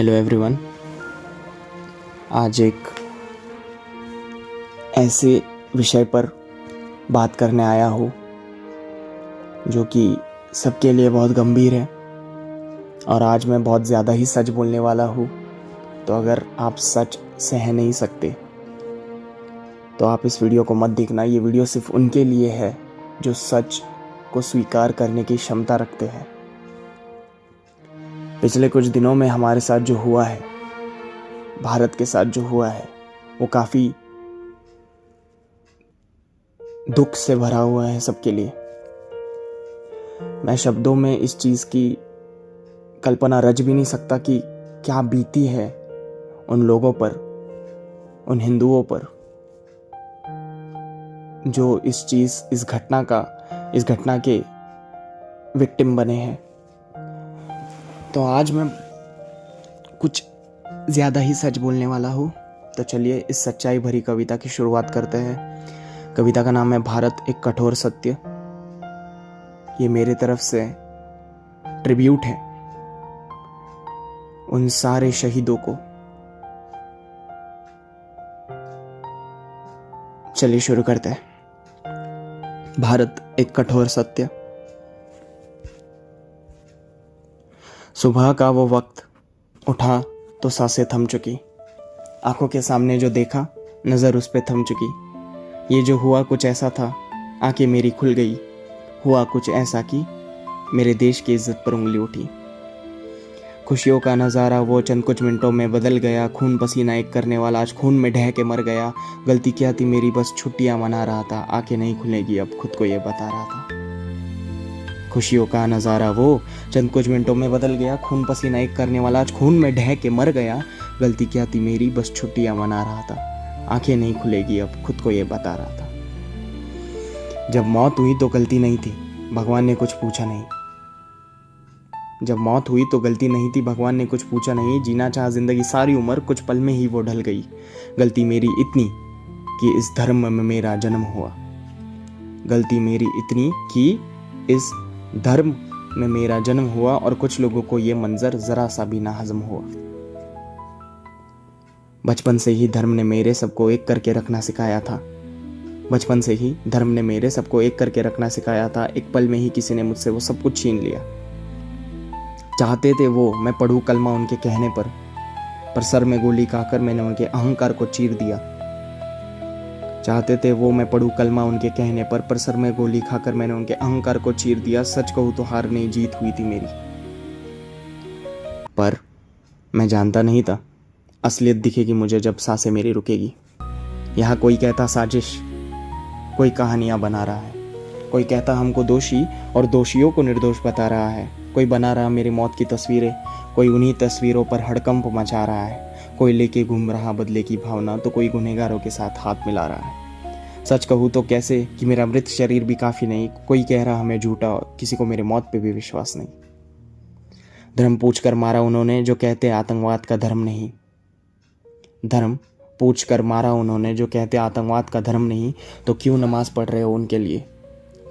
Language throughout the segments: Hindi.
Hello everyone. आज एक ऐसे विषय पर बात करने आया हूँ जो कि सबके लिए बहुत गंभीर है और आज मैं बहुत ज़्यादा ही सच बोलने वाला हूँ। तो अगर आप सच सह नहीं सकते तो आप इस वीडियो को मत देखना। ये वीडियो सिर्फ उनके लिए है जो सच को स्वीकार करने की क्षमता रखते हैं। पिछले कुछ दिनों में हमारे साथ जो हुआ है, भारत के साथ जो हुआ है, वो काफ़ी दुख से भरा हुआ है सबके लिए। मैं शब्दों में इस चीज़ की कल्पना रच भी नहीं सकता कि क्या बीती है उन लोगों पर, उन हिंदुओं पर जो इस घटना के विक्टिम बने हैं। तो आज मैं कुछ ज़्यादा ही सच बोलने वाला हूँ। तो चलिए इस सच्चाई भरी कविता की शुरुआत करते हैं। कविता का नाम है भारत एक कठोर सत्य। ये मेरे तरफ से ट्रिब्यूट है उन सारे शहीदों को। चलिए शुरू करते हैं। भारत एक कठोर सत्य। सुबह का वो वक्त, उठा तो सांसें थम चुकी, आंखों के सामने जो देखा नज़र उस पे थम चुकी। ये जो हुआ कुछ ऐसा था, आंखें मेरी खुल गई। हुआ कुछ ऐसा कि मेरे देश की इज्जत पर उंगली उठी। खुशियों का नज़ारा वो चंद कुछ मिनटों में बदल गया। खून पसीना एक करने वाला आज खून में ढह के मर गया। गलती क्या थी मेरी, बस छुट्टियां मना रहा था। आंखें नहीं खुलेगी अब, खुद को ये बता रहा था। खुशियों का नज़ारा वो चंद कुछ मिनटों में बदल गया। खून पसीना एक करने वाला आज खून में ढह के मर गया। गलती क्या थी मेरी, बस छुट्टियां मना रहा था। आंखें नहीं खुलेगी अब, खुद को ये बता रहा था। जब मौत हुई तो गलती नहीं थी, भगवान ने कुछ पूछा नहीं। जब मौत हुई तो गलती नहीं थी, भगवान ने कुछ पूछा नहीं। जीना चाहा जिंदगी सारी उम्र, कुछ पल में ही वो ढल गई। गलती मेरी इतनी कि इस धर्म में मेरा जन्म हुआ। गलती मेरी इतनी कि इस धर्म में मेरा जन्म हुआ और कुछ लोगों को ये मंजर जरा सा भी ना हजम हुआ। बचपन से ही धर्म ने मेरे सबको एक करके रखना सिखाया था। बचपन से ही धर्म ने मेरे सबको एक करके रखना सिखाया था। एक पल में ही किसी ने मुझसे वो सब कुछ छीन लिया। चाहते थे वो मैं पढ़ूं कलमा उनके कहने पर सर में गोली खाकर मैंने उनके अहंकार को चीर दिया। चाहते थे वो मैं पढ़ूं कलमा उनके कहने पर सर में गोली खाकर मैंने उनके अहंकार को चीर दिया। सच कहूं तो हार नहीं, जीत हुई थी मेरी। पर मैं जानता नहीं था असलियत दिखेगी मुझे जब सांसें मेरी रुकेगी। यहाँ कोई कहता साजिश, कोई कहानियां बना रहा है। कोई कहता हमको दोषी और दोषियों को निर्दोष बता रहा है। कोई बना रहा मेरी मौत की तस्वीरें, कोई उन्हीं तस्वीरों पर हड़कंप मचा रहा है। कोई लेके घूम रहा बदले की भावना, तो कोई गुनहगारों के साथ हाथ मिला रहा है। सच कहूँ तो कैसे कि मेरा मृत शरीर भी काफ़ी नहीं। कोई कह रहा हमें झूठा, किसी को मेरी मौत पे भी विश्वास नहीं। धर्म पूछ कर मारा उन्होंने जो कहते आतंकवाद का धर्म नहीं। धर्म पूछ कर मारा उन्होंने जो कहते आतंकवाद का धर्म नहीं। तो क्यों नमाज पढ़ रहे हो उनके लिए,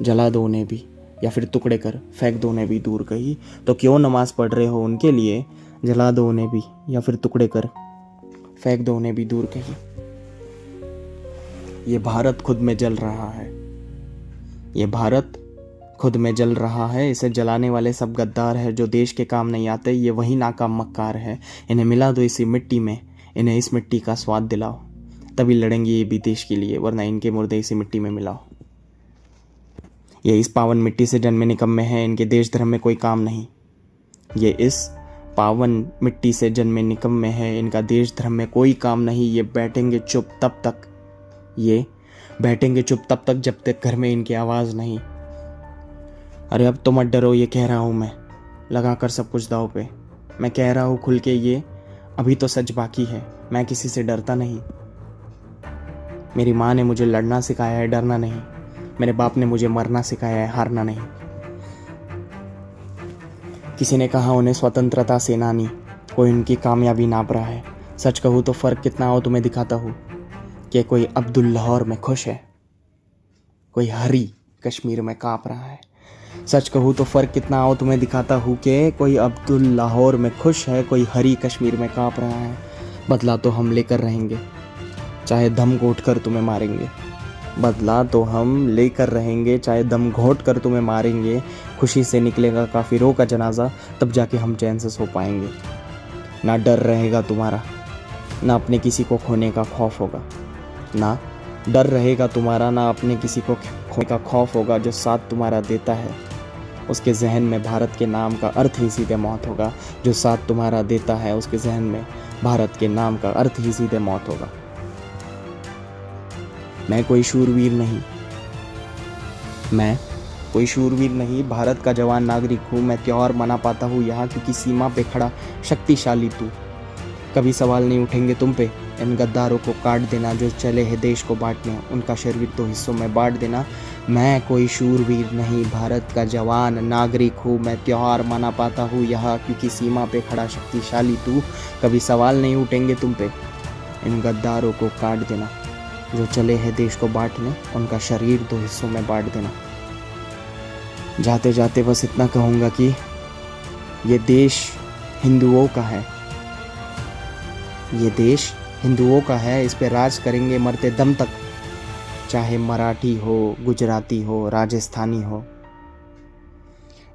जला दो उन्हें भी या फिर टुकड़े कर फेंक दो उन्हें भी दूर कहीं। तो क्यों नमाज पढ़ रहे हो उनके लिए, जला दो उन्हें भी या फिर टुकड़े कर फेंक दो उन्हें भी दूर कहीं। ये भारत खुद में जल रहा है। ये भारत खुद में जल रहा है। इसे जलाने वाले सब गद्दार है जो देश के काम नहीं आते। ये वही नाकाम मक्कार है। इन्हें मिला दो इसी मिट्टी में, इन्हें इस मिट्टी का स्वाद दिलाओ, तभी लड़ेंगे ये भी देश के लिए, वरना इनके मुर्दे इसी मिट्टी में मिलाओ। ये इस पावन मिट्टी से जन्मे निकम्मे हैं, इनके देश धर्म में कोई काम नहीं। ये इस पावन मिट्टी से जन्मे निकम्मे हैं, इनका देश धर्म में कोई काम नहीं। ये बैठेंगे चुप तब तक जब तक घर में इनकी आवाज़ नहीं। अरे अब तो मत डरो, ये कह रहा हूँ मैं, लगा कर सब कुछ दाव पे। मैं कह रहा हूँ खुल के, ये अभी तो सच बाकी है। मैं किसी से डरता नहीं। मेरी माँ ने मुझे लड़ना सिखाया है, डरना नहीं। मेरे बाप ने मुझे मरना सिखाया है, हारना नहीं। किसी ने कहा उन्हें स्वतंत्रता सेनानी, कोई उनकी कामयाबी नाप रहा है। सच कहूँ तो फ़र्क कितना हो तुम्हें दिखाता हूँ कि कोई अब्दुल लाहौर में खुश है, कोई हरी कश्मीर में काँप रहा है। सच कहूँ तो फ़र्क कितना आओ तुम्हें दिखाता हूँ कि कोई अब्दुल लाहौर में खुश है, कोई हरी कश्मीर में काँप रहा है। बदला तो हम लेकर रहेंगे, चाहे दम घोट कर तुम्हें मारेंगे। बदला तो हम लेकर रहेंगे, चाहे दम घोट कर तुम्हें मारेंगे। खुशी से निकलेगा काफिरों का जनाजा, तब जाके हम चैन से सो पाएंगे। ना डर रहेगा तुम्हारा, ना अपने किसी को खोने का खौफ होगा। ना डर रहेगा तुम्हारा, ना अपने किसी को खोने का खौफ होगा। जो साथ तुम्हारा देता है उसके जहन में भारत के नाम का अर्थ ही सीधे मौत होगा। जो साथ तुम्हारा देता है उसके जहन में भारत के नाम का अर्थ ही सीधे मौत होगा। मैं कोई शूरवीर नहीं, भारत का जवान नागरिक हूँ। मैं त्योहार मना पाता हूँ यहाँ, क्योंकि सीमा पे खड़ा शक्तिशाली तू। कभी सवाल नहीं उठेंगे तुम पे, इन गद्दारों को काट देना जो चले हैं देश को बांटने, उनका शरीर तो हिस्सों में बांट देना। मैं कोई शूरवीर नहीं, भारत का जवान नागरिक हूँ। मैं त्योहार मना पाता हूँ यहाँ, क्योंकि सीमा पे खड़ा शक्तिशाली तू। कभी सवाल नहीं उठेंगे तुम पे, इन गद्दारों को काट देना जो चले हैं देश को बांटने, उनका शरीर दो हिस्सों में बांट देना। जाते जाते बस इतना कहूँगा कि ये देश हिंदुओं का है, ये देश हिंदुओं का है। इस पे राज करेंगे मरते दम तक, चाहे मराठी हो, गुजराती हो, राजस्थानी हो।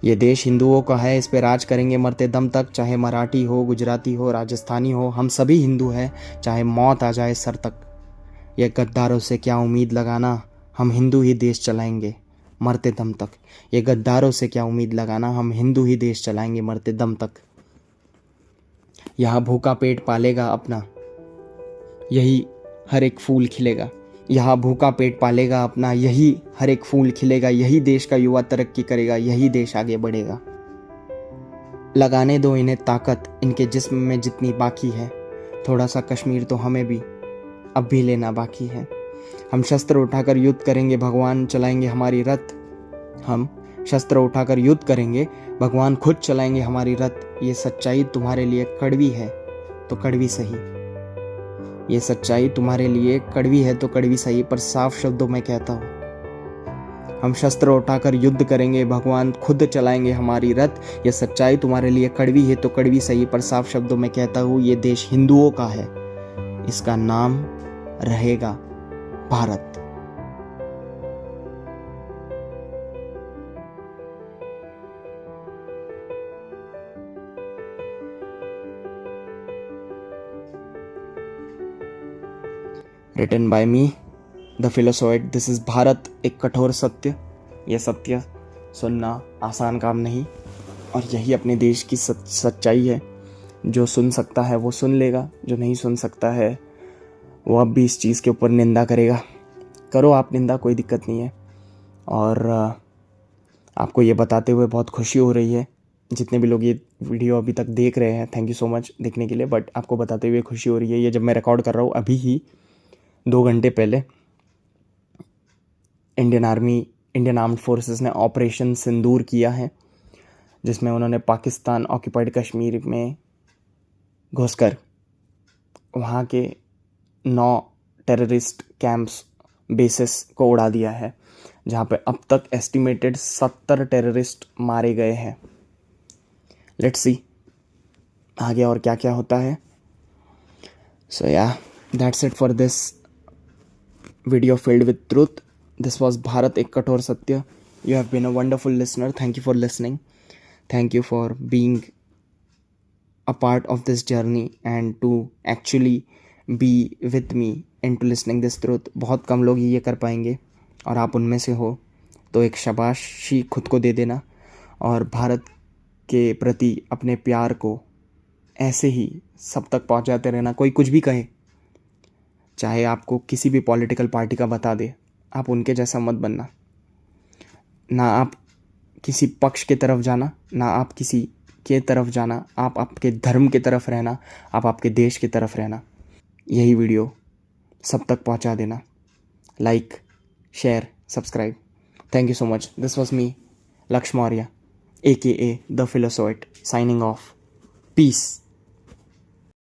ये देश हिंदुओं का है, इस पे राज करेंगे मरते दम तक, चाहे मराठी हो, गुजराती हो, राजस्थानी हो। हम सभी हिंदू हैं, चाहे मौत आ जाए सर तक। ये गद्दारों से क्या उम्मीद लगाना, हम हिंदू ही देश चलाएंगे मरते दम तक। ये गद्दारों से क्या उम्मीद लगाना, हम हिंदू ही देश चलाएंगे मरते दम तक। यहाँ भूखा पेट पालेगा अपना, यही हर एक फूल खिलेगा। यहाँ भूखा पेट पालेगा अपना, यही हर एक फूल खिलेगा। यही देश का युवा तरक्की करेगा, यही देश आगे बढ़ेगा। लगाने दो इन्हें ताकत, इनके जिस्म में जितनी बाकी है। थोड़ा सा कश्मीर तो हमें भी अब भी लेना बाकी है। हम शस्त्र उठाकर युद्ध करेंगे, भगवान चलाएंगे हमारी रथ। हम शस्त्र उठाकर युद्ध करेंगे, भगवान खुद चलाएंगे हमारी रथ। ये सच्चाई तुम्हारे लिए कड़वी है तो कड़वी सही, ये सच्चाई तुम्हारे लिए कड़वी है तो कड़वी सही, पर साफ शब्दों में कहता हूँ, हम शस्त्र उठाकर युद्ध करेंगे, भगवान खुद चलाएंगे हमारी रथ। ये सच्चाई तुम्हारे लिए कड़वी है तो कड़वी सही, पर साफ शब्दों में कहता हूँ, ये देश हिंदुओं का है, इसका नाम रहेगा Bharat. Written by me the Philosoid. This is Bharat, एक कठोर सत्य। यह सत्य सुनना आसान काम नहीं, और यही अपने देश की सच्चाई है। जो सुन सकता है वो सुन लेगा, जो नहीं सुन सकता है वो अब भी इस चीज़ के ऊपर निंदा करेगा। करो आप निंदा, कोई दिक्कत नहीं है। और आपको ये बताते हुए बहुत खुशी हो रही है, जितने भी लोग ये वीडियो अभी तक देख रहे हैं, थैंक यू सो मच देखने के लिए। बट आपको बताते हुए खुशी हो रही है, ये जब मैं रिकॉर्ड कर रहा हूँ अभी ही 2 घंटे पहले इंडियन आर्म्ड फोर्सेस ने ऑपरेशन सिंदूर किया है, जिसमें उन्होंने पाकिस्तान ऑक्यूपाइड कश्मीर में घुसकर वहाँ के 9 टेररिस्ट कैंप्स बेसिस को उड़ा दिया है, जहाँ पे अब तक एस्टिमेटेड 70 टेररिस्ट मारे गए हैं। लेट्स सी आगे और क्या क्या होता है। सो या that's it for this video filled with truth. This was Bharat, एक कठोर सत्य. You have been a wonderful listener. Thank you for listening. Thank you for being a part of this journey and to actually be with me into listening this truth. बहुत कम लोग ही ये कर पाएंगे, और आप उनमें से हो, तो एक शाबाशी खुद को दे देना, और भारत के प्रति अपने प्यार को ऐसे ही सब तक पहुंचाते रहना। कोई कुछ भी कहे, चाहे आपको किसी भी पॉलिटिकल पार्टी का बता दे, आप उनके जैसा मत बनना। ना आप किसी पक्ष के तरफ जाना, ना आप किसी के तरफ जाना। आप आपके धर्म के तरफ रहना, आप आपके देश की तरफ रहना। यही वीडियो सब तक पहुंचा देना। Like, share, subscribe. Thank you so much. This was me, Lakshya Maurya, AKA the Philosoid, signing off. Piece.